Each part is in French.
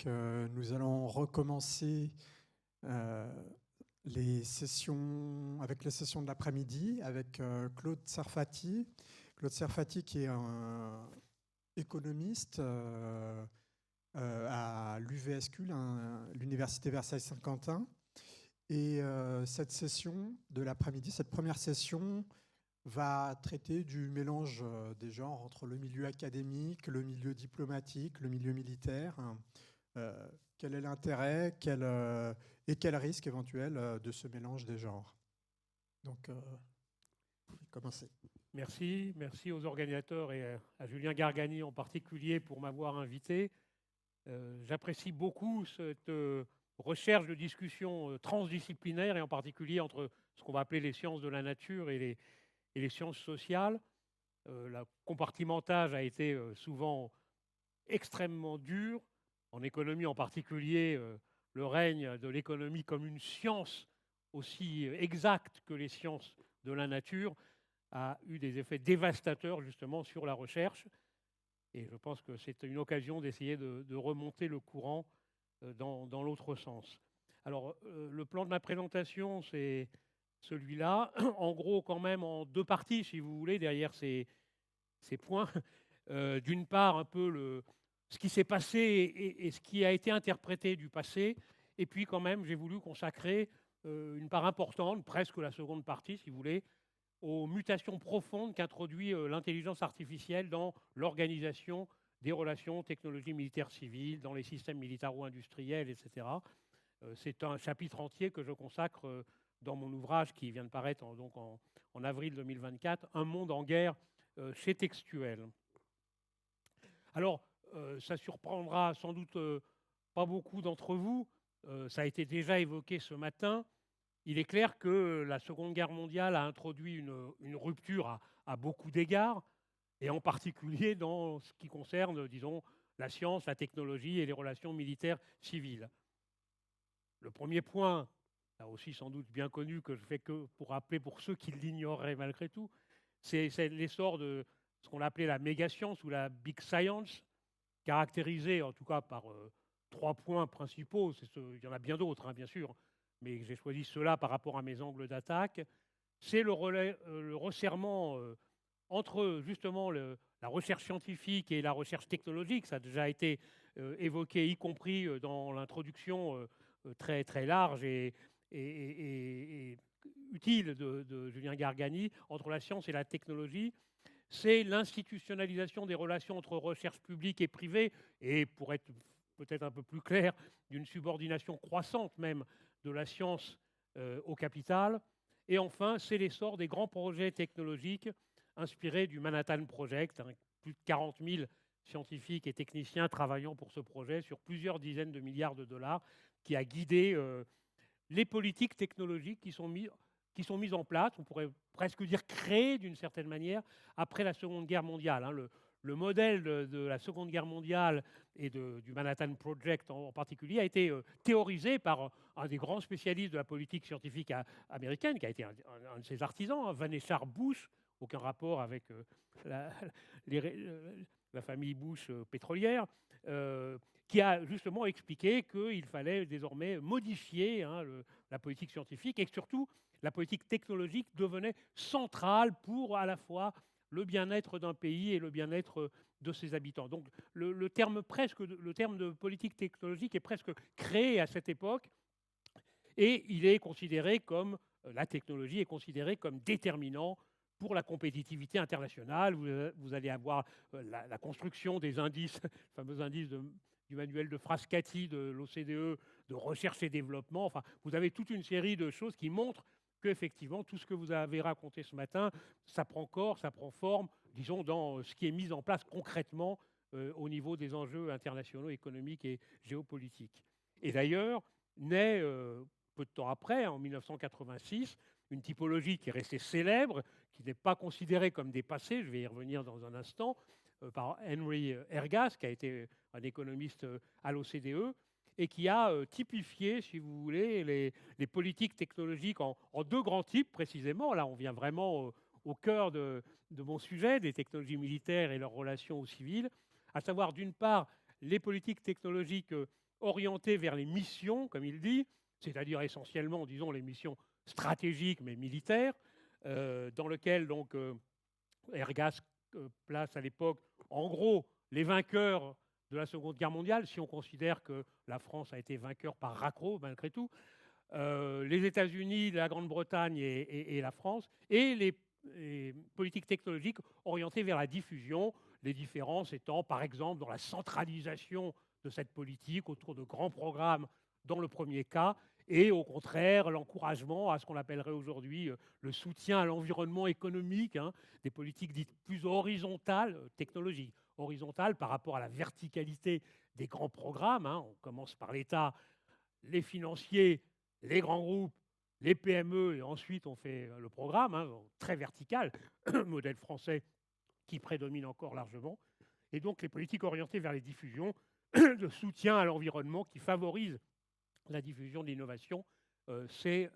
Donc, nous allons recommencer euh, les sessions de l'après-midi avec Claude Sarfati. Claude Sarfati qui est un économiste à l'UVSQ, l'Université Versailles-Saint-Quentin. Et cette session de l'après-midi, cette première session, va traiter du mélange des genres entre le milieu académique, le milieu diplomatique, le milieu militaire. Euh, Quel est l'intérêt et quel risque éventuel de ce mélange des genres. Donc, vous pouvez commencer. Merci aux organisateurs et à Julien Gargani en particulier pour m'avoir invité. J'apprécie beaucoup cette recherche de discussion transdisciplinaire et en particulier entre ce qu'on va appeler les sciences de la nature et les sciences sociales. Le compartimentage a été souvent extrêmement dur, en économie en particulier, le règne de l'économie comme une science aussi exacte que les sciences de la nature a eu des effets dévastateurs justement sur la recherche. Et je pense que c'est une occasion d'essayer de remonter le courant dans l'autre sens. Alors, le plan de ma présentation, c'est celui-là. En gros, quand même, en deux parties, si vous voulez, derrière ces points. D'une part, un peu ce qui s'est passé et ce qui a été interprété du passé. Et puis, quand même, j'ai voulu consacrer une part importante, presque la seconde partie, si vous voulez, aux mutations profondes qu'introduit l'intelligence artificielle dans l'organisation des relations technologies militaires civiles, dans les systèmes militaro-industriels, etc. C'est un chapitre entier que je consacre dans mon ouvrage qui vient de paraître en avril 2024, Un monde en guerre chez Textuel. Alors, ça surprendra sans doute pas beaucoup d'entre vous, ça a été déjà évoqué ce matin. Il est clair que la Seconde Guerre mondiale a introduit une rupture à beaucoup d'égards, et en particulier dans ce qui concerne, disons, la science, la technologie et les relations militaires civiles. Le premier point, là aussi sans doute bien connu, que je fais que pour rappeler pour ceux qui l'ignoreraient malgré tout, c'est l'essor de ce qu'on appelait la méga-science ou la big science, caractérisée en tout cas par trois points principaux. Il y en a bien d'autres, hein, bien sûr, mais j'ai choisi cela par rapport à mes angles d'attaque. C'est le resserrement entre justement la recherche scientifique et la recherche technologique. Ça a déjà été évoqué, y compris dans l'introduction très, très large et utile de Julien Gargani, entre la science et la technologie. C'est l'institutionnalisation des relations entre recherche publique et privée, et pour être peut-être un peu plus clair, d'une subordination croissante même de la science au capital. Et enfin, c'est l'essor des grands projets technologiques inspirés du Manhattan Project, hein, plus de 40 000 scientifiques et techniciens travaillant pour ce projet sur plusieurs dizaines de milliards de dollars, qui a guidé les politiques technologiques qui sont mises en place, on pourrait presque dire créées d'une certaine manière, après la Seconde Guerre mondiale. Hein. Le modèle de la Seconde Guerre mondiale et du Manhattan Project en particulier a été théorisé par un des grands spécialistes de la politique scientifique américaine, qui a été un de ses artisans, hein, Vannevar Bush, aucun rapport avec la, la famille Bush pétrolière, qui a justement expliqué qu'il fallait désormais modifier, hein, la politique scientifique, et que surtout la politique technologique devenait centrale pour à la fois le bien-être d'un pays et le bien-être de ses habitants. Donc le terme de politique technologique est presque créé à cette époque, et il est considéré comme, la technologie est considérée comme déterminant pour la compétitivité internationale. Vous allez avoir la construction des indices, les fameux indices du manuel de Frascati de l'OCDE, de recherche et développement. Enfin, vous avez toute une série de choses qui montrent qu'effectivement, tout ce que vous avez raconté ce matin, ça prend corps, ça prend forme, disons, dans ce qui est mis en place concrètement au niveau des enjeux internationaux, économiques et géopolitiques. Et d'ailleurs, naît peu de temps après, en 1986, une typologie qui est restée célèbre, qui n'est pas considérée comme dépassée, je vais y revenir dans un instant, par Henry Ergas, qui a été un économiste à l'OCDE, et qui a typifié, si vous voulez, les politiques technologiques en deux grands types, précisément. Là, on vient vraiment au cœur de mon sujet, des technologies militaires et leurs relations aux civils, à savoir, d'une part, les politiques technologiques orientée vers les missions, comme il dit, c'est-à-dire essentiellement, disons, les missions stratégiques mais militaires, dans lequel donc Ergas place à l'époque, en gros, les vainqueurs de la Seconde Guerre mondiale, si on considère que la France a été vainqueur par raccro, malgré tout, les États-Unis, la Grande-Bretagne et la France, et les politiques technologiques orientées vers la diffusion, les différences étant, par exemple, dans la centralisation de cette politique autour de grands programmes dans le premier cas, et au contraire, l'encouragement à ce qu'on appellerait aujourd'hui le soutien à l'environnement économique, hein, des politiques dites plus horizontales, technologiques, horizontales par rapport à la verticalité des grands programmes. Hein. On commence par l'État, les financiers, les grands groupes, les PME, et ensuite on fait le programme, hein, très vertical, modèle français qui prédomine encore largement. Et donc les politiques orientées vers les diffusions, de soutien à l'environnement qui favorisent la diffusion de l'innovation, c'est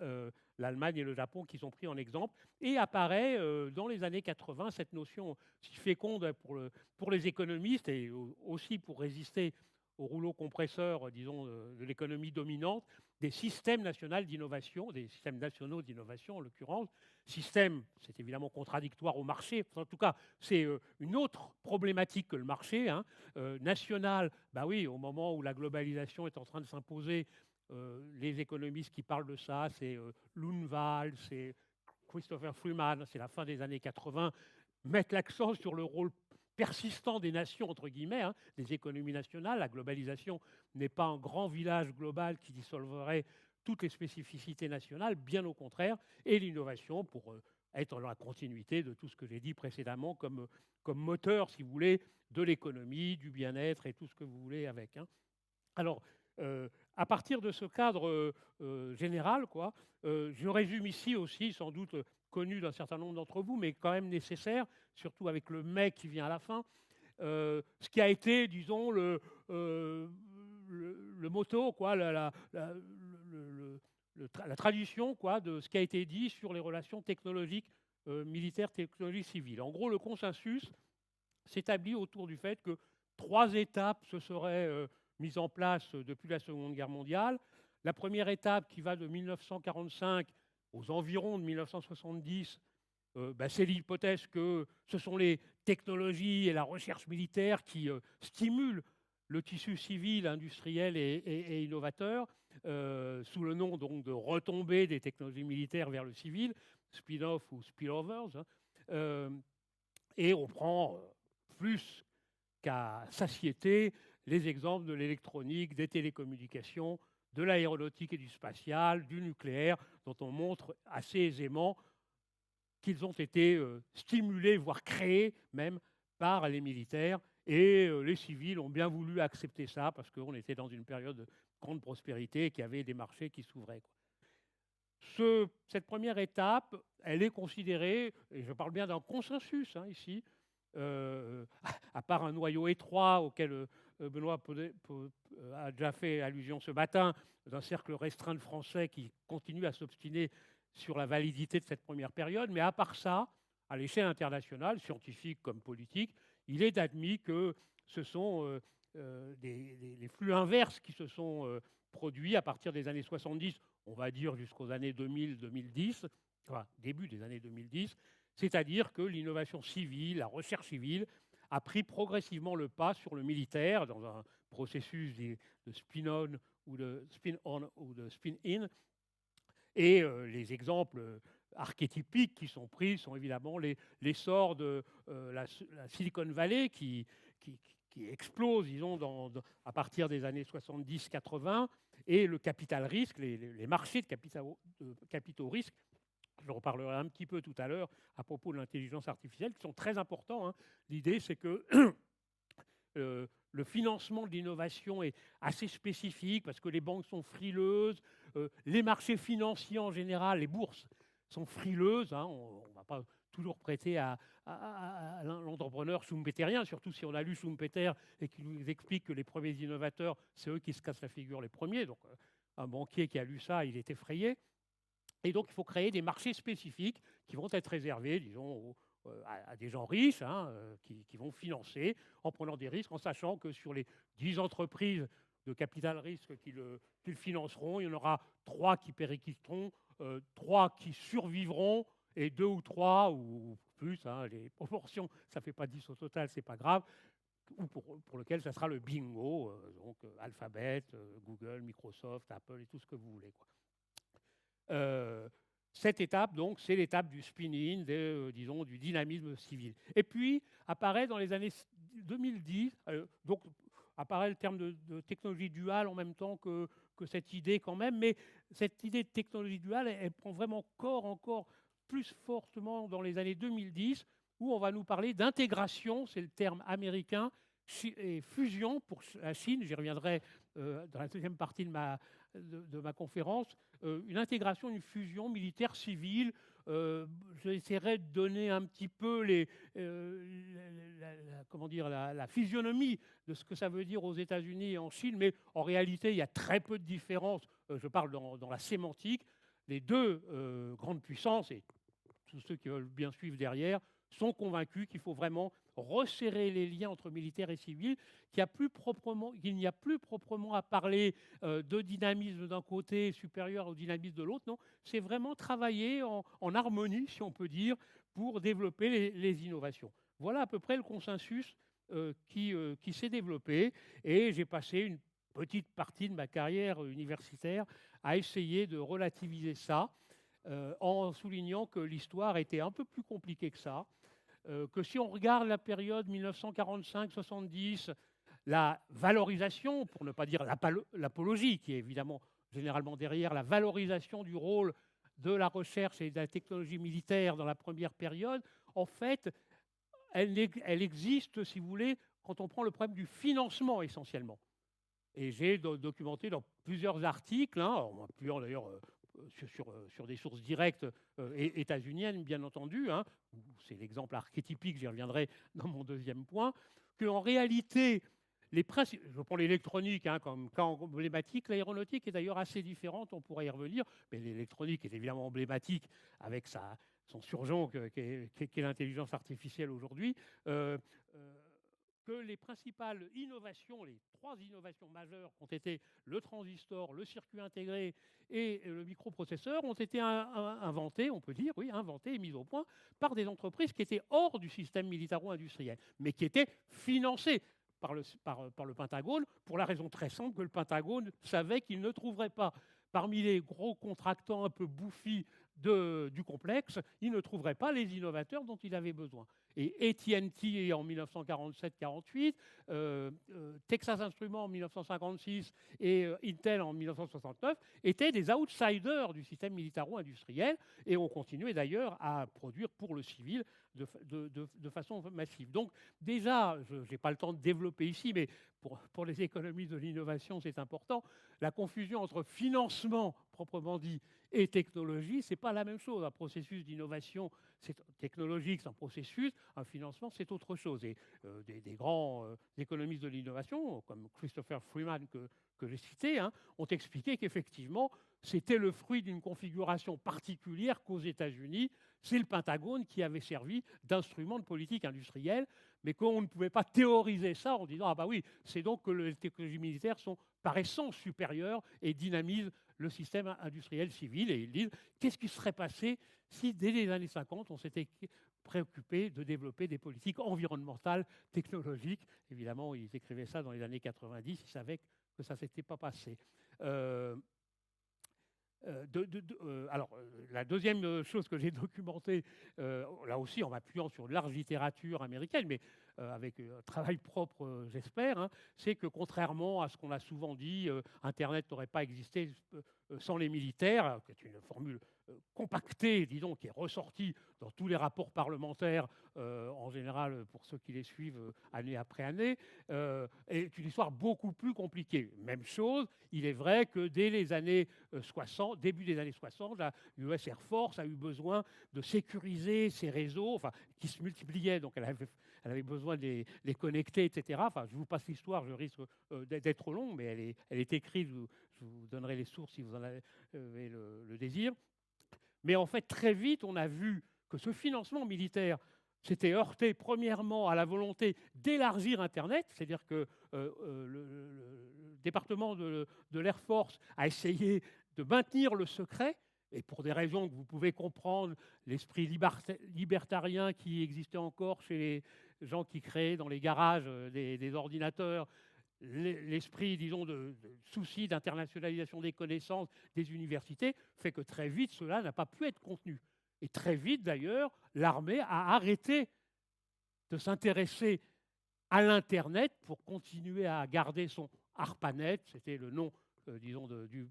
l'Allemagne et le Japon qui sont pris en exemple. Et apparaît dans les années 80 cette notion si féconde pour les économistes et aussi pour résister au rouleau compresseur, disons, de l'économie dominante, des systèmes nationaux d'innovation, des systèmes nationaux d'innovation en l'occurrence. Système, c'est évidemment contradictoire au marché. En tout cas, c'est une autre problématique que le marché. Hein. National, bah oui, au moment où la globalisation est en train de s'imposer, les économistes qui parlent de ça, c'est Lundvall, c'est Christopher Freeman, c'est la fin des années 80, mettent l'accent sur le rôle persistant des nations, entre guillemets, hein, des économies nationales. La globalisation n'est pas un grand village global qui dissolverait toutes les spécificités nationales, bien au contraire, et l'innovation pour être dans la continuité de tout ce que j'ai dit précédemment comme moteur, si vous voulez, de l'économie, du bien-être et tout ce que vous voulez avec. Hein. Alors, à partir de ce cadre général, quoi, je résume ici aussi, sans doute connu d'un certain nombre d'entre vous, mais quand même nécessaire, surtout avec le mais qui vient à la fin, ce qui a été, disons, le motto, quoi, la tradition, quoi, de ce qui a été dit sur les relations technologiques militaires, technologiques civiles. En gros, le consensus s'établit autour du fait que 3 étapes se seraient mises en place depuis la Seconde Guerre mondiale. La première étape, qui va de 1945 aux environs de 1970, c'est l'hypothèse que ce sont les technologies et la recherche militaire qui stimulent le tissu civil, industriel et innovateur, sous le nom donc de retombée des technologies militaires vers le civil, spin-off ou spillovers. Hein. Et on prend plus qu'à satiété les exemples de l'électronique, des télécommunications, de l'aéronautique et du spatial, du nucléaire, dont on montre assez aisément qu'ils ont été stimulés, voire créés même par les militaires. Et les civils ont bien voulu accepter ça parce qu'on était dans une période de grande prospérité et qu'il y avait des marchés qui s'ouvraient. Cette première étape, elle est considérée, et je parle bien d'un consensus hein, ici, à part un noyau étroit auquel Benoît a déjà fait allusion ce matin, d'un cercle restreint de Français qui continue à s'obstiner sur la validité de cette première période. Mais à part ça, à l'échelle internationale, scientifique comme politique, il est admis que ce sont les flux inverses qui se sont produits à partir des années 70, on va dire jusqu'aux années 2000-2010, enfin début des années 2010, c'est-à-dire que l'innovation civile, la recherche civile, a pris progressivement le pas sur le militaire dans un processus de spin-on ou de spin-on ou de spin-in. Et les exemples archétypiques qui sont pris sont évidemment l'essor de la Silicon Valley qui explose, disons, à partir des années 70-80, et le capital risque, les marchés de capitaux risques. Je reparlerai un petit peu tout à l'heure à propos de l'intelligence artificielle, qui sont très importants. Hein. L'idée, c'est que le financement de l'innovation est assez spécifique parce que les banques sont frileuses, les marchés financiers en général, les bourses sont frileuses. Hein. On ne va pas toujours prêter à l'entrepreneur schumpeterien, surtout si on a lu Schumpeter et qu'il nous explique que les premiers innovateurs, c'est eux qui se cassent la figure les premiers. Donc un banquier qui a lu ça, il est effrayé. Et donc, il faut créer des marchés spécifiques qui vont être réservés, disons, à des gens riches qui vont financer en prenant des risques, en sachant que sur les 10 entreprises de capital risque qui le financeront. Il y en aura 3 qui péricliteront, 3 qui survivront et 2 ou 3 ou plus, hein, les proportions, ça ne fait pas 10 au total, c'est pas grave, ou pour lequel ça sera le bingo, donc Alphabet, Google, Microsoft, Apple et tout ce que vous voulez, quoi. Cette étape, donc, c'est l'étape du spin-in, disons, du dynamisme civil. Et puis, apparaît dans les années 2010, donc apparaît le terme de technologie duale en même temps que cette idée quand même, mais cette idée de technologie duale, elle prend vraiment corps encore plus fortement dans les années 2010, où on va nous parler d'intégration, c'est le terme américain, et fusion pour la Chine, j'y reviendrai dans la deuxième partie de ma conférence, une intégration, une fusion militaire-civile. J'essaierai de donner un petit peu la physionomie de ce que ça veut dire aux États-Unis et en Chine, mais en réalité, il y a très peu de différences. Je parle dans la sémantique. Les deux grandes puissances, et tous ceux qui veulent bien suivre derrière, sont convaincus qu'il faut vraiment resserrer les liens entre militaires et civils, qu'il n'y a plus proprement à parler de dynamisme d'un côté supérieur au dynamisme de l'autre. Non, c'est vraiment travailler en harmonie, si on peut dire, pour développer les innovations. Voilà à peu près le consensus qui s'est développé, et j'ai passé une petite partie de ma carrière universitaire à essayer de relativiser ça, en soulignant que l'histoire était un peu plus compliquée que ça, que si on regarde la période 1945-70, la valorisation, pour ne pas dire l'apologie, qui est évidemment généralement derrière, la valorisation du rôle de la recherche et de la technologie militaire dans la première période, en fait, elle existe, si vous voulez, quand on prend le problème du financement essentiellement. Et j'ai documenté dans plusieurs articles, en appuyant d'ailleurs sur des sources directes états-uniennes, bien entendu, hein, c'est l'exemple archétypique, j'y reviendrai dans mon deuxième point, qu'en réalité, je prends l'électronique comme cas emblématique, l'aéronautique est d'ailleurs assez différente, on pourrait y revenir, mais l'électronique est évidemment emblématique avec son surgeon qu'est l'intelligence artificielle aujourd'hui. Que les principales innovations, les 3 innovations majeures qui ont été le transistor, le circuit intégré et le microprocesseur ont été inventés, on peut dire, oui, inventés et mis au point par des entreprises qui étaient hors du système militaro-industriel, mais qui étaient financées par le Pentagone, pour la raison très simple que le Pentagone savait qu'il ne trouverait pas, parmi les gros contractants un peu bouffis du complexe, il ne trouverait pas les innovateurs dont il avait besoin. Et AT&T en 1947-48, Texas Instruments en 1956 et Intel en 1969 étaient des outsiders du système militaro-industriel, et ont continué d'ailleurs à produire pour le civil de façon massive. Donc déjà, je n'ai pas le temps de développer ici, mais pour les économies de l'innovation, c'est important, la confusion entre financement proprement dit et technologie, ce n'est pas la même chose. Un processus d'innovation technologique, c'est un processus, un financement, c'est autre chose. Et des grands économistes de l'innovation, comme Christopher Freeman que j'ai cité, ont expliqué qu'effectivement, c'était le fruit d'une configuration particulière qu'aux États-Unis, c'est le Pentagone qui avait servi d'instrument de politique industrielle, mais qu'on ne pouvait pas théoriser ça en disant « Ah bah oui, c'est donc que les technologies militaires sont par essence supérieures et dynamisent le système industriel civil. » Et ils disent « Qu'est-ce qui serait passé si, dès les années 50, on s'était préoccupé de développer des politiques environnementales, technologiques ?» Évidemment, ils écrivaient ça dans les années 90, ils savaient que ça ne s'était pas passé. La deuxième chose que j'ai documentée, là aussi en m'appuyant sur une large littérature américaine, mais avec un travail propre, j'espère, c'est que contrairement à ce qu'on a souvent dit, Internet n'aurait pas existé sans les militaires, qui est une formule compactée, disons, qui est ressortie dans tous les rapports parlementaires, en général pour ceux qui les suivent année après année, est une histoire beaucoup plus compliquée. Même chose, il est vrai que dès les années 60, début des années 60, la US Air Force a eu besoin de sécuriser ses réseaux, qui se multipliaient, donc elle avait besoin de les connecter, etc. Je vous passe l'histoire, je risque d'être trop long, mais elle est écrite, je vous donnerai les sources si vous en avez le désir. Mais en fait, très vite, on a vu que ce financement militaire, s'était heurté premièrement à la volonté d'élargir Internet, c'est-à-dire que le département de l'Air Force a essayé de maintenir le secret, et pour des raisons que vous pouvez comprendre, l'esprit libertarien qui existait encore chez les gens qui créaient dans les garages des ordinateurs, l'esprit, disons, de souci d'internationalisation des connaissances des universités, fait que très vite, cela n'a pas pu être contenu. Et très vite, d'ailleurs, l'armée a arrêté de s'intéresser à l'Internet pour continuer à garder son ARPANET, c'était le nom, disons, du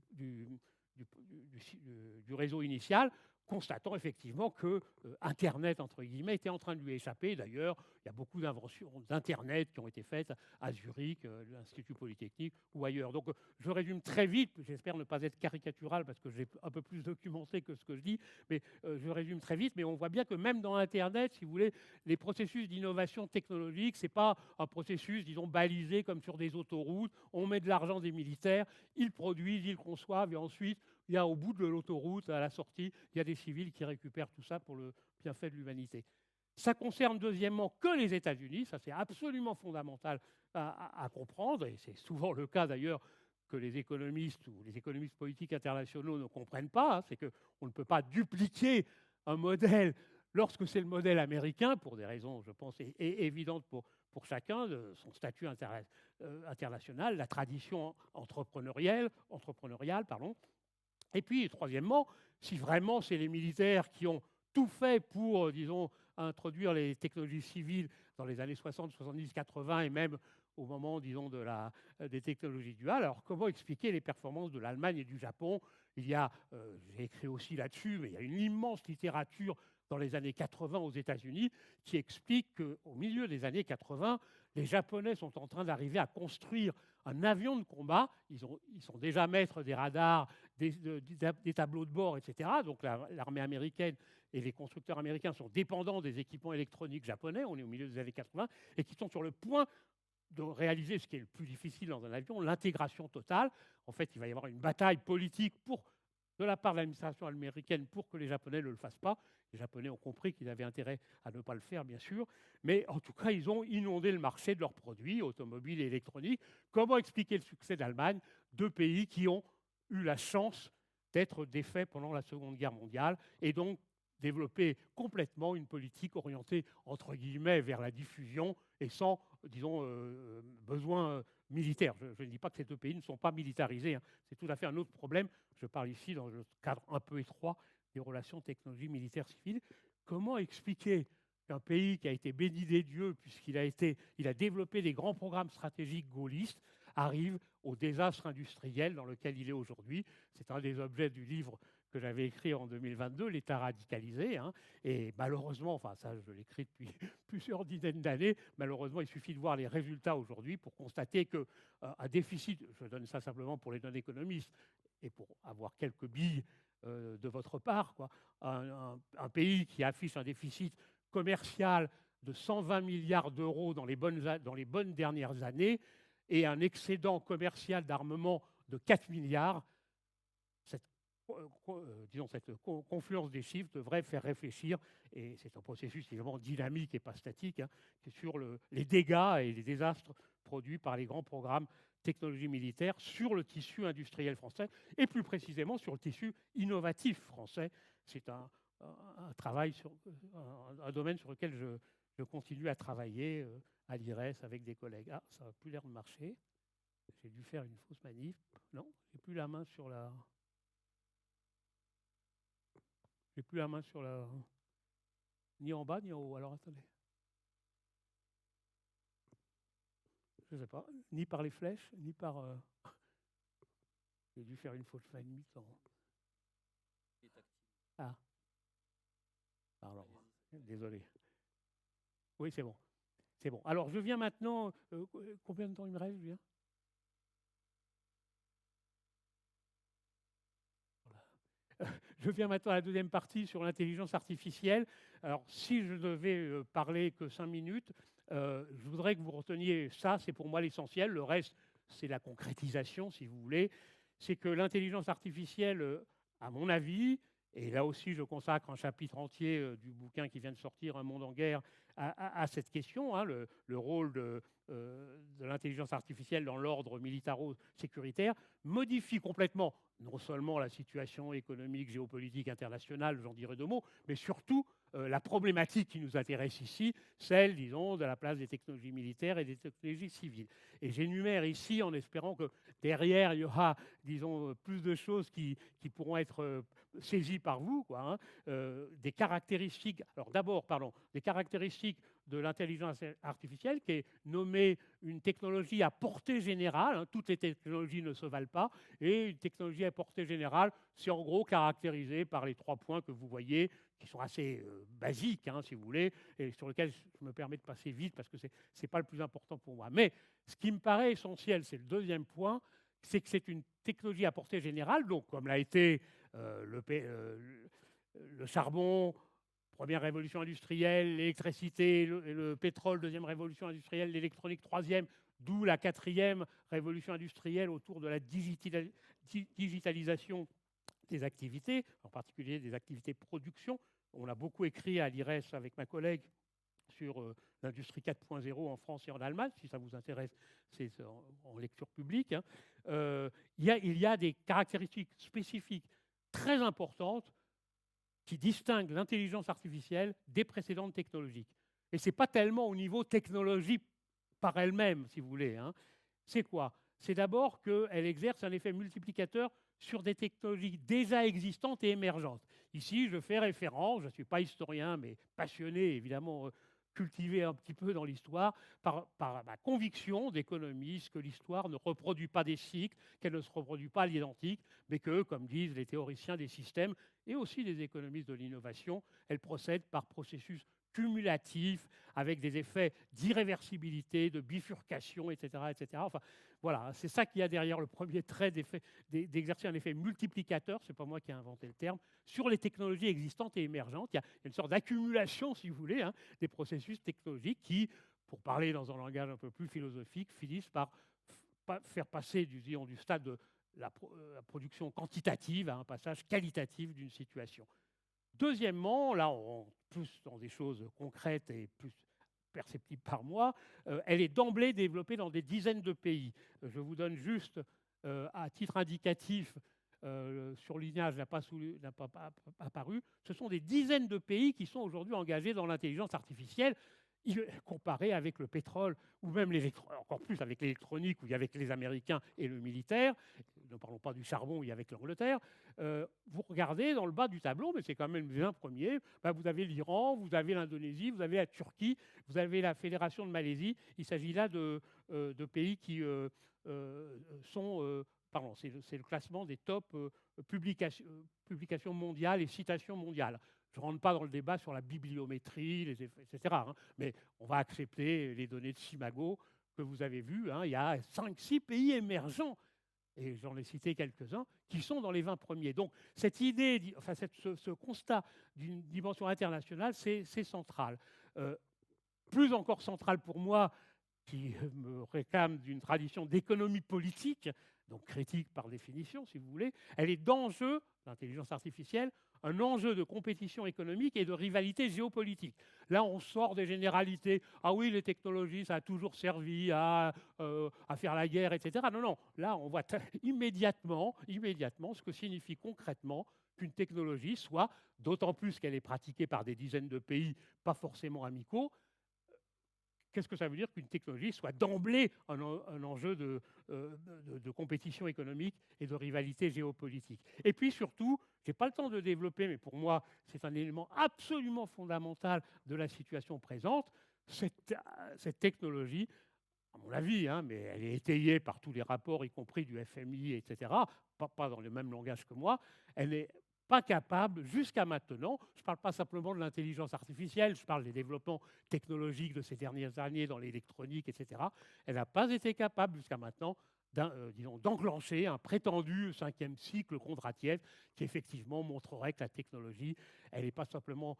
réseau initial, constatant effectivement que Internet, entre guillemets, était en train de lui échapper. D'ailleurs, il y a beaucoup d'inventions d'Internet qui ont été faites à Zurich, l'Institut Polytechnique ou ailleurs. Donc, je résume très vite, j'espère ne pas être caricatural parce que j'ai un peu plus documenté que ce que je dis, mais je résume très vite, mais on voit bien que même dans Internet, si vous voulez, les processus d'innovation technologique, ce n'est pas un processus, disons, balisé comme sur des autoroutes. On met de l'argent des militaires, ils produisent, ils conçoivent, et ensuite, il y a au bout de l'autoroute, à la sortie, il y a des civils qui récupèrent tout ça pour le bienfait de l'humanité. Ça concerne deuxièmement que les États-Unis, ça c'est absolument fondamental à comprendre, et c'est souvent le cas d'ailleurs que les économistes ou les économistes politiques internationaux ne comprennent pas, hein, c'est qu'on ne peut pas dupliquer un modèle lorsque c'est le modèle américain, pour des raisons, je pense, évidentes pour chacun, de son statut international, la tradition entrepreneuriale, pardon. Et puis, troisièmement, si vraiment c'est les militaires qui ont tout fait pour, disons, introduire les technologies civiles dans les années 60, 70, 80 et même au moment, disons, des technologies duales, alors comment expliquer les performances de l'Allemagne et du Japon? Il y a, j'ai écrit aussi là-dessus, mais il y a une immense littérature dans les années 80 aux États-Unis qui explique qu'au milieu des années 80, les Japonais sont en train d'arriver à construire un avion de combat. Ils sont déjà maîtres des radars, des tableaux de bord, etc. Donc l'armée américaine et les constructeurs américains sont dépendants des équipements électroniques japonais, on est au milieu des années 80, et qui sont sur le point de réaliser ce qui est le plus difficile dans un avion, l'intégration totale. En fait, il va y avoir une bataille politique de la part de l'administration américaine pour que les Japonais ne le fassent pas. Les Japonais ont compris qu'ils avaient intérêt à ne pas le faire, bien sûr, mais en tout cas, ils ont inondé le marché de leurs produits automobiles et électroniques. Comment expliquer le succès d'Allemagne, deux pays qui ont eu la chance d'être défaits pendant la Seconde Guerre mondiale et donc développer complètement une politique orientée, entre guillemets, vers la diffusion et sans, disons, besoin militaire. Je ne dis pas que ces deux pays ne sont pas militarisés, hein. C'est tout à fait un autre problème. Je parle ici dans le cadre un peu étroit des relations technologie militaire civile. Comment expliquer qu'un pays qui a été béni des dieux, puisqu'il a développé des grands programmes stratégiques gaullistes, arrive au désastre industriel dans lequel il est aujourd'hui? C'est un des objets du livre que j'avais écrit en 2022, l'État radicalisé. Hein, et malheureusement, enfin ça je l'écris depuis plusieurs dizaines d'années, malheureusement il suffit de voir les résultats aujourd'hui pour constater qu'un déficit, je donne ça simplement pour les non-économistes et pour avoir quelques billes de votre part, quoi, un pays qui affiche un déficit commercial de 120 milliards d'euros dans les bonnes dernières années et un excédent commercial d'armement de 4 milliards, cette confluence des chiffres devrait faire réfléchir, et c'est un processus évidemment dynamique et pas statique, hein, sur les dégâts et les désastres produits par les grands programmes technologie militaire sur le tissu industriel français, et plus précisément sur le tissu innovatif français. C'est un travail, un domaine sur lequel je continue à travailler à l'IRES avec des collègues. Ah, ça n'a plus l'air de marcher. J'ai dû faire une fausse manip. Non, j'ai plus la main sur la... J'ai plus la main sur la... Ni en bas, ni en haut. Alors, attendez. Je ne sais pas. Ni par les flèches, ni par... J'ai dû faire une fausse manip. Ah. Pardon. Désolé. Oui, c'est bon. C'est bon. Alors, je viens maintenant... combien de temps il me reste, Julien ? Je viens maintenant à la deuxième partie sur l'intelligence artificielle. Alors, si je devais parler que 5 minutes, je voudrais que vous reteniez ça, c'est pour moi l'essentiel. Le reste, c'est la concrétisation, si vous voulez. C'est que l'intelligence artificielle, à mon avis, Et là aussi, je consacre un chapitre entier du bouquin qui vient de sortir, Un monde en guerre, à cette question, hein, le rôle de l'intelligence artificielle dans l'ordre militaro-sécuritaire, modifie complètement non seulement la situation économique, géopolitique, internationale, j'en dirai deux mots, mais surtout la problématique qui nous intéresse ici, celle, disons, de la place des technologies militaires et des technologies civiles. Et j'énumère ici en espérant que derrière, il y aura, disons, plus de choses qui pourront être saisies par vous, quoi, hein, des caractéristiques, alors d'abord, pardon, des caractéristiques de l'intelligence artificielle qui est nommée une technologie à portée générale, hein, toutes les technologies ne se valent pas, et une technologie à portée générale, c'est en gros caractérisé par les 3 points que vous voyez, qui sont assez basiques, hein, si vous voulez, et sur lesquels je me permets de passer vite parce que ce n'est pas le plus important pour moi. Mais ce qui me paraît essentiel, c'est le deuxième point, c'est que c'est une technologie à portée générale, donc comme l'a été le charbon, première révolution industrielle, l'électricité, le pétrole, deuxième révolution industrielle, l'électronique, troisième, d'où la 4e révolution industrielle autour de la digitalisation des activités, en particulier des activités de production. On a beaucoup écrit à l'IRES avec ma collègue sur l'industrie 4.0 en France et en Allemagne, si ça vous intéresse, c'est en lecture publique. Hein. Il y a des caractéristiques spécifiques très importantes qui distinguent l'intelligence artificielle des précédentes technologies. Et ce n'est pas tellement au niveau technologie par elle-même, si vous voulez. Hein. C'est quoi? C'est d'abord qu'elle exerce un effet multiplicateur sur des technologies déjà existantes et émergentes. Ici, je fais référence, je ne suis pas historien, mais passionné, évidemment, cultivé un petit peu dans l'histoire, par ma conviction d'économiste que l'histoire ne reproduit pas des cycles, qu'elle ne se reproduit pas à l'identique, mais que, comme disent les théoriciens des systèmes et aussi les économistes de l'innovation, elle procède par processus cumulatifs, avec des effets d'irréversibilité, de bifurcation, etc. etc. Enfin, voilà, c'est ça qu'il y a derrière le premier trait d'exercer un effet multiplicateur, ce n'est pas moi qui ai inventé le terme, sur les technologies existantes et émergentes. Il y a une sorte d'accumulation, si vous voulez, hein, des processus technologiques qui, pour parler dans un langage un peu plus philosophique, finissent par faire passer du stade de la production quantitative à un passage qualitatif d'une situation. Deuxièmement, là, plus dans des choses concrètes et plus perceptibles par moi, elle est d'emblée développée dans des dizaines de pays. Je vous donne juste, à titre indicatif, surlignage n'a pas apparu, ce sont des dizaines de pays qui sont aujourd'hui engagés dans l'intelligence artificielle, comparé avec le pétrole, ou même encore plus avec l'électronique, où il y a avec les Américains et le militaire, ne parlons pas du charbon, où il y a avec l'Angleterre. Vous regardez dans le bas du tableau, mais c'est quand même les 20 premiers, vous avez l'Iran, vous avez l'Indonésie, vous avez la Turquie, vous avez la Fédération de Malaisie. Il s'agit là de pays qui sont... pardon, c'est le classement des top publications mondiales et citations mondiales. Je ne rentre pas dans le débat sur la bibliométrie, les effets, etc. Hein, mais on va accepter les données de Simago que vous avez vues. Hein, il y a 5-6 pays émergents, et j'en ai cité quelques-uns, qui sont dans les 20 premiers. Donc cette idée, enfin, ce constat d'une dimension internationale, c'est central. Plus encore central pour moi, qui me réclame d'une tradition d'économie politique, donc critique par définition, si vous voulez, elle est d'enjeu, l'intelligence artificielle, un enjeu de compétition économique et de rivalité géopolitique. Là, on sort des généralités. Ah oui, les technologies, ça a toujours servi à faire la guerre, etc. Non, non. Là, on voit immédiatement ce que signifie concrètement qu'une technologie soit, d'autant plus qu'elle est pratiquée par des dizaines de pays, pas forcément amicaux. Qu'est-ce que ça veut dire qu'une technologie soit d'emblée un enjeu de compétition économique et de rivalité géopolitique? Et puis surtout, je n'ai pas le temps de développer, mais pour moi, c'est un élément absolument fondamental de la situation présente, cette technologie, à mon avis, hein, mais elle est étayée par tous les rapports, y compris du FMI, etc., pas dans le même langage que moi, elle n'est pas capable, jusqu'à maintenant, je ne parle pas simplement de l'intelligence artificielle, je parle des développements technologiques de ces dernières années dans l'électronique, etc., elle n'a pas été capable jusqu'à maintenant d'enclencher un prétendu 5e cycle Kondratiev qui effectivement montrerait que la technologie, elle n'est pas simplement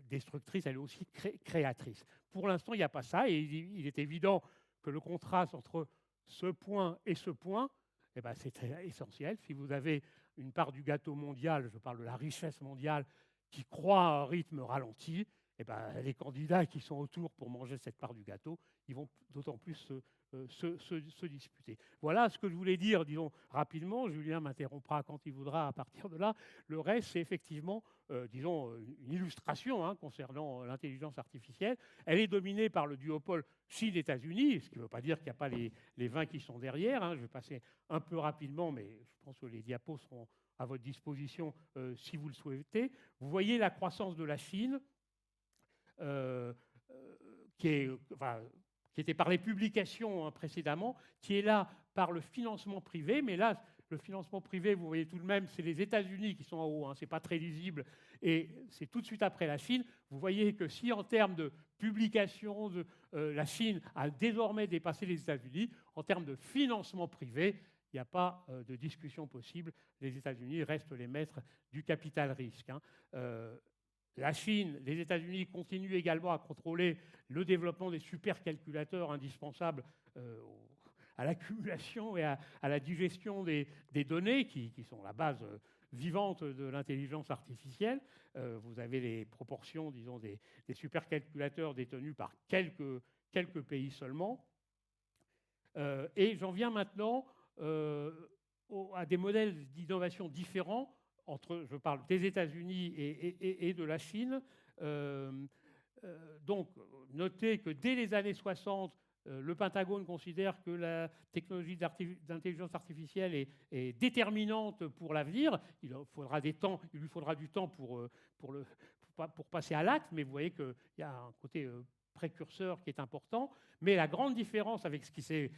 destructrice, elle est aussi créatrice. Pour l'instant, il n'y a pas ça, et il est évident que le contraste entre ce point et ce point, eh ben, c'est essentiel. Si vous avez une part du gâteau mondial, je parle de la richesse mondiale, qui croît à un rythme ralenti, et ben, les candidats qui sont autour pour manger cette part du gâteau, ils vont d'autant plus se disputer. Voilà ce que je voulais dire, disons, rapidement. Julien m'interrompra quand il voudra à partir de là. Le reste, c'est effectivement, disons, une illustration concernant l'intelligence artificielle. Elle est dominée par le duopole Chine-États-Unis, ce qui ne veut pas dire qu'il n'y a pas les 20 qui sont derrière. Je vais passer un peu rapidement, mais je pense que les diapos seront à votre disposition si vous le souhaitez. Vous voyez la croissance de la Chine, qui était par les publications précédemment, qui est là par le financement privé, mais là, le financement privé, vous voyez tout de même, c'est les États-Unis qui sont en haut, ce n'est pas très lisible, et c'est tout de suite après la Chine. Vous voyez que si en termes de publication, la Chine a désormais dépassé les États-Unis, en termes de financement privé, il n'y a pas de discussion possible. Les États-Unis restent les maîtres du capital risque. La Chine, les États-Unis continuent également à contrôler le développement des supercalculateurs indispensables à l'accumulation et à la digestion des données, qui sont la base vivante de l'intelligence artificielle. Vous avez les proportions, disons, des supercalculateurs détenus par quelques pays seulement. Et j'en viens maintenant à des modèles d'innovation différents je parle des États-Unis et de la Chine. Donc, notez que dès les années 60, le Pentagone considère que la technologie d'intelligence artificielle est déterminante pour l'avenir. Il lui faudra du temps pour passer à l'acte, mais vous voyez qu'il y a un côté précurseur qui est important. Mais la grande différence avec ce qui s'est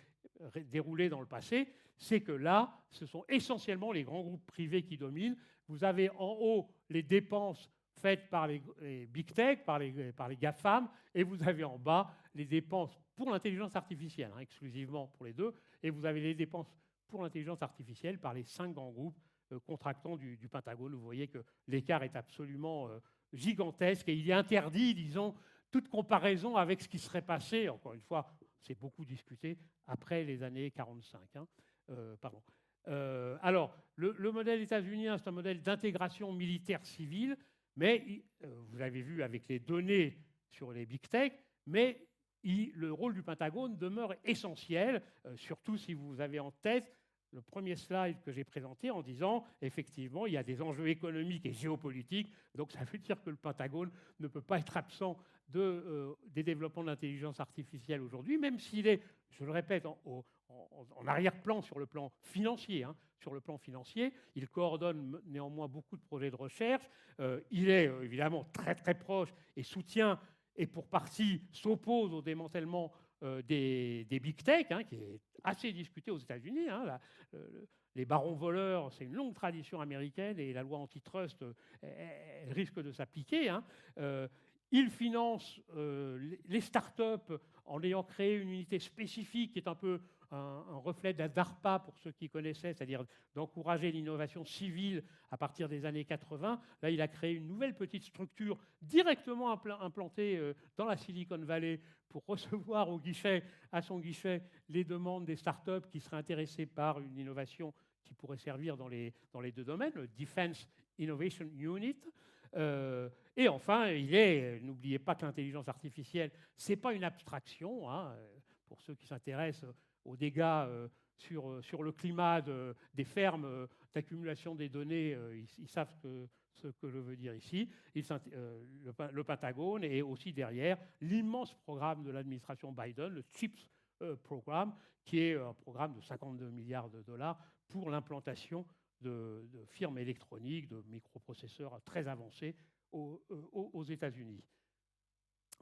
déroulé dans le passé, c'est que là, ce sont essentiellement les grands groupes privés qui dominent. Vous avez en haut les dépenses faites par les big tech, par les GAFAM, et vous avez en bas les dépenses pour l'intelligence artificielle, exclusivement pour les deux, et vous avez les dépenses pour l'intelligence artificielle par les 5 grands groupes contractants du Pentagone. Vous voyez que l'écart est absolument gigantesque, et il est interdit, disons, toute comparaison avec ce qui serait passé, encore une fois, c'est beaucoup discuté, après les années 45. Alors, le modèle états-unien, c'est un modèle d'intégration militaire-civile, mais vous l'avez vu avec les données sur les big tech, mais le rôle du Pentagone demeure essentiel, surtout si vous avez en tête le premier slide que j'ai présenté en disant, effectivement, il y a des enjeux économiques et géopolitiques, donc ça veut dire que le Pentagone ne peut pas être absent des développements de l'intelligence artificielle aujourd'hui, même s'il est, je le répète, en arrière-plan sur le plan financier. Sur le plan financier, il coordonne néanmoins beaucoup de projets de recherche. Il est évidemment très très proche et soutient, et pour partie s'oppose au démantèlement des big tech, qui est assez discuté aux États-Unis. Les barons voleurs, c'est une longue tradition américaine et la loi antitrust, elle risque de s'appliquer. Il finance les startups en ayant créé une unité spécifique qui est un peu un reflet de la DARPA pour ceux qui connaissaient, c'est-à-dire d'encourager l'innovation civile à partir des années 80. Là, il a créé une nouvelle petite structure directement implantée dans la Silicon Valley pour recevoir à son guichet les demandes des startups qui seraient intéressées par une innovation qui pourrait servir dans les deux domaines, le Defense Innovation Unit. Et enfin, n'oubliez pas que l'intelligence artificielle, ce n'est pas une abstraction. Pour ceux qui s'intéressent aux dégâts sur le climat des fermes d'accumulation des données, ils savent ce que je veux dire ici. Le Pentagone est aussi derrière l'immense programme de l'administration Biden, le CHIPS Programme, qui est un programme de 52 milliards de dollars pour l'implantation de firmes électroniques, de microprocesseurs très avancés aux États-Unis.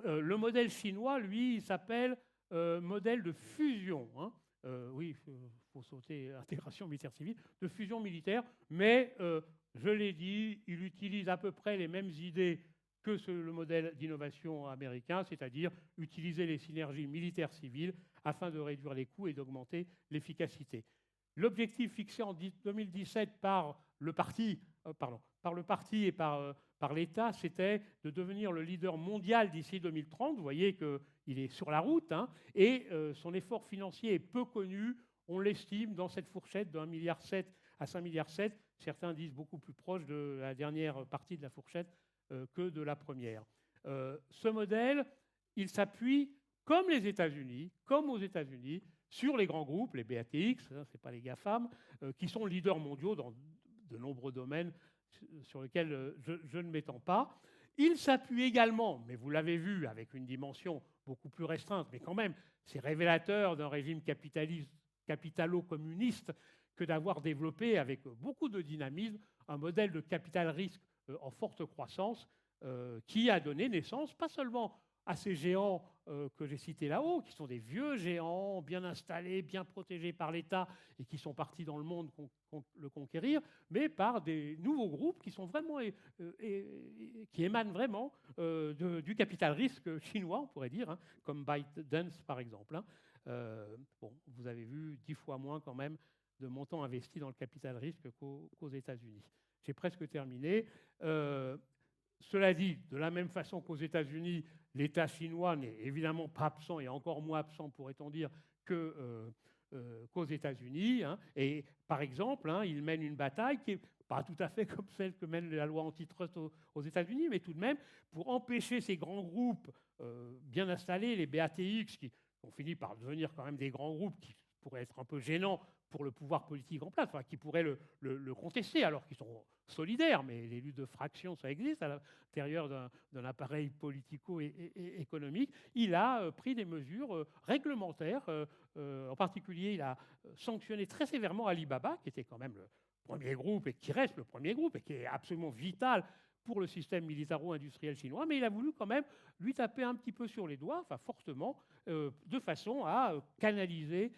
Le modèle chinois, lui, il s'appelle modèle de fusion. Oui, il faut sauter intégration militaire-civile, de fusion militaire, mais je l'ai dit, il utilise à peu près les mêmes idées que le modèle d'innovation américain, c'est-à-dire utiliser les synergies militaires-civiles afin de réduire les coûts et d'augmenter l'efficacité. L'objectif fixé en 2017 par le parti et par l'État, c'était de devenir le leader mondial d'ici 2030. Vous voyez qu'il est sur la route, et son effort financier est peu connu. On l'estime dans cette fourchette de 1,7 milliard à 5,7 milliards. Certains disent beaucoup plus proche de la dernière partie de la fourchette que de la première. Ce modèle, il s'appuie, comme les États-Unis, comme aux États-Unis, sur les grands groupes, les BATX, ce n'est pas les GAFAM, qui sont leaders mondiaux dans de nombreux domaines sur lesquels je ne m'étends pas. Il s'appuie également, mais vous l'avez vu, avec une dimension beaucoup plus restreinte, mais quand même, c'est révélateur d'un régime capitalo-communiste que d'avoir développé, avec beaucoup de dynamisme, un modèle de capital-risque en forte croissance qui a donné naissance, pas seulement à ces géants que j'ai cités là-haut, qui sont des vieux géants bien installés, bien protégés par l'État et qui sont partis dans le monde le conquérir, mais par des nouveaux groupes qui sont vraiment qui émanent vraiment du capital risque chinois, on pourrait dire, hein, comme ByteDance par exemple. Hein. Bon, vous avez vu 10 fois moins quand même de montants investis dans le capital risque qu'aux États-Unis. J'ai presque terminé. Cela dit, de la même façon qu'aux États-Unis, l'État chinois n'est évidemment pas absent, et encore moins absent, pourrait-on dire, qu'aux États-Unis. Hein. Et par exemple, hein, il mène une bataille qui n'est pas tout à fait comme celle que mène la loi antitrust aux États-Unis, mais tout de même, pour empêcher ces grands groupes bien installés, les BATX, qui ont fini par devenir quand même des grands groupes qui pourraient être un peu gênants pour le pouvoir politique en place, enfin, qui pourraient le contester, alors qu'ils sont solidaires, mais les luttes de fraction, ça existe à l'intérieur d'un appareil politico-économique. Il a pris des mesures réglementaires. En particulier, il a sanctionné très sévèrement Alibaba, qui était quand même le premier groupe, et qui reste le premier groupe, et qui est absolument vital pour le système militaro-industriel chinois, mais il a voulu quand même lui taper un petit peu sur les doigts, enfin fortement, de façon à canaliser,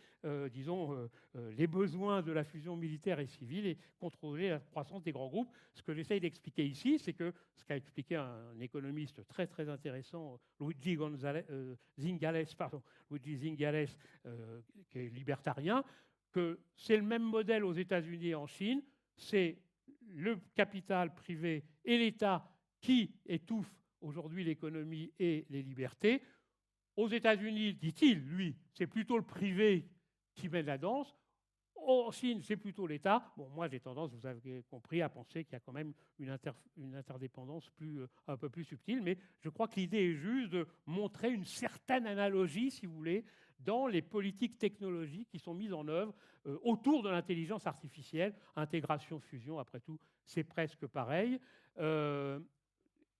disons, les besoins de la fusion militaire et civile et contrôler la croissance des grands groupes. Ce que j'essaye d'expliquer ici, c'est que ce qu'a expliqué un économiste très très intéressant, Luigi Zingales, qui est libertarien, que c'est le même modèle aux États-Unis et en Chine, c'est le capital privé et l'État qui étouffent aujourd'hui l'économie et les libertés. Aux États-Unis, dit-il, lui, c'est plutôt le privé qui mène la danse. En Chine, c'est plutôt l'État. Bon, moi, j'ai tendance, vous avez compris, à penser qu'il y a quand même une interdépendance un peu plus subtile, mais je crois que l'idée est juste de montrer une certaine analogie, si vous voulez, dans les politiques technologiques qui sont mises en œuvre autour de l'intelligence artificielle. Intégration, fusion, après tout, c'est presque pareil.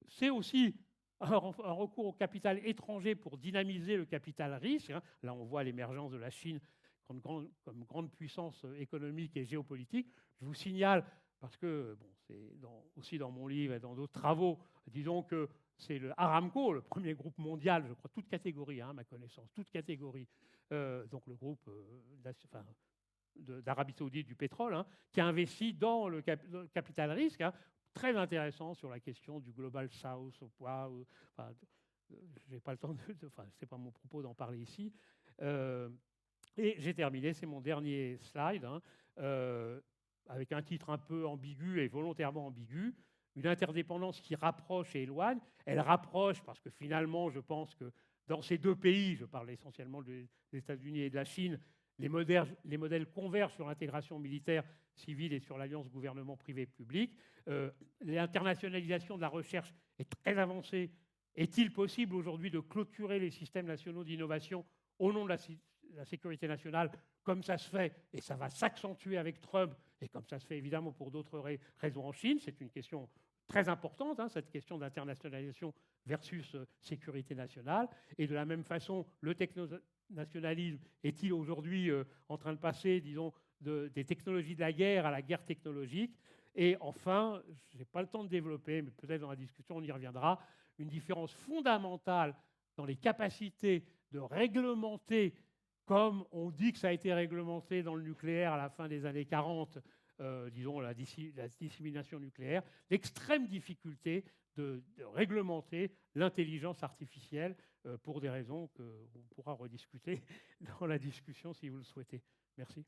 C'est aussi un recours au capital étranger pour dynamiser le capital risque. Hein. Là, on voit l'émergence de la Chine comme grande puissance économique et géopolitique. Je vous signale, parce que bon, c'est aussi dans mon livre et dans d'autres travaux, disons que c'est le Aramco, le premier groupe mondial, je crois, toute catégorie, hein, à ma connaissance, toute catégorie, donc le groupe d'Arabie Saoudite du pétrole, hein, qui a investi dans le capital risque, hein, très intéressant sur la question du Global South, je n'ai pas le temps c'est pas mon propos d'en parler ici. Et j'ai terminé, c'est mon dernier slide, hein, avec un titre un peu ambigu et volontairement ambigu, une interdépendance qui rapproche et éloigne. Elle rapproche parce que finalement, je pense que dans ces deux pays, je parle essentiellement des États-Unis et de la Chine, les modèles convergent sur l'intégration militaire civile et sur l'alliance gouvernement privé-public. L'internationalisation de la recherche est très avancée. Est-il possible aujourd'hui de clôturer les systèmes nationaux d'innovation au nom de la sécurité nationale, comme ça se fait, et ça va s'accentuer avec Trump, et comme ça se fait évidemment pour d'autres raisons en Chine? C'est une question très importante, hein, cette question d'internationalisation versus sécurité nationale. Et de la même façon, le technonationalisme est-il aujourd'hui en train de passer, disons, des technologies de la guerre à la guerre technologique? Et enfin, je n'ai pas le temps de développer, mais peut-être dans la discussion on y reviendra, une différence fondamentale dans les capacités de réglementer, comme on dit que ça a été réglementé dans le nucléaire à la fin des années 40, disons la dissémination nucléaire, l'extrême difficulté de réglementer l'intelligence artificielle pour des raisons qu'on pourra rediscuter dans la discussion si vous le souhaitez. Merci.